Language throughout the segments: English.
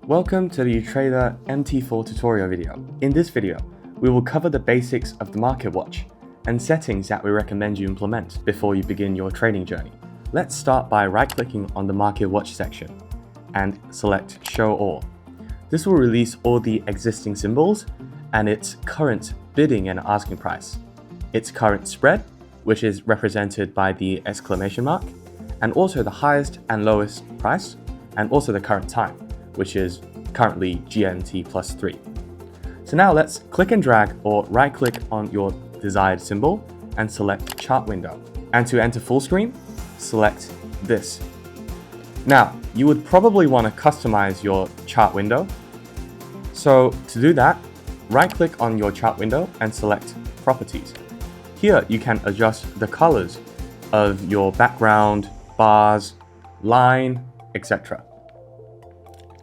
Welcome to the UTrada MT4 tutorial video. In this video, we will cover the basics of the market watch and settings that we recommend you implement before you begin your trading journey. Let's start by right-clicking on the market watch section and select Show All. This will release all the existing symbols and its current bidding and asking price, its current spread, which is represented by the exclamation mark, and also the highest and lowest price, and also the current time, which is currently GMT plus 3. So now let's click and drag or right click on your desired symbol and select chart window. And to enter full screen, select this. Now, you would probably want to customize your chart window. So to do that, right click on your chart window and select properties. Here you can adjust the colors of your background, bars, line, etc.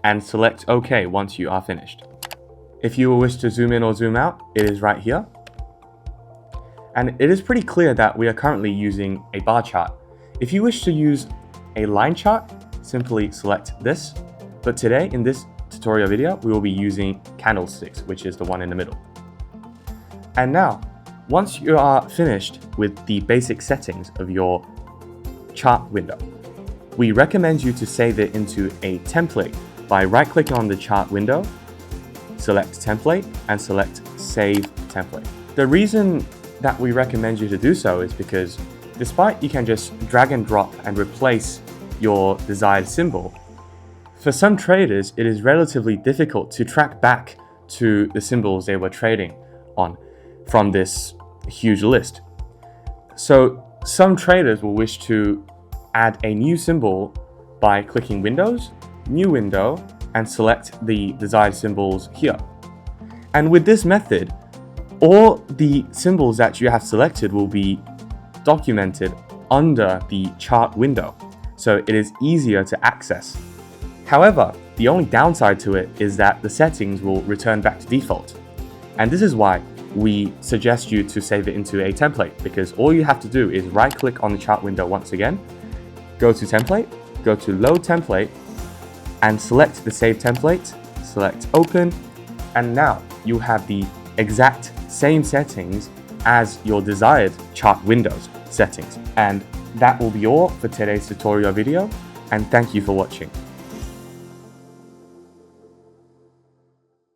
And select OK once you are finished. If you wish to zoom in or zoom out, it is right here. And it is pretty clear that we are currently using a bar chart. If you wish to use a line chart, simply select this. But today, in this tutorial video, we will be using candlesticks, which is the one in the middle. And now, once you are finished with the basic settings of your chart window, we recommend you to save it into a template by right-clicking on the chart window, select Template, and select Save Template. The reason that we recommend you to do so is because despite you can just drag and drop and replace your desired symbol, for some traders it is relatively difficult to track back to the symbols they were trading on from this huge list. So some traders will wish to add a new symbol by clicking Windows, New Window, and select the desired symbols here. And with this method, all the symbols that you have selected will be documented under the chart window, so it is easier to access. However, the only downside to it is that the settings will return back to default. And this is why we suggest you to save it into a template, because all you have to do is right click on the chart window once again, go to Template, go to Load Template, and select the Save Template, select Open, and now you have the exact same settings as your desired chart windows settings. And that will be all for today's tutorial video, and thank you for watching.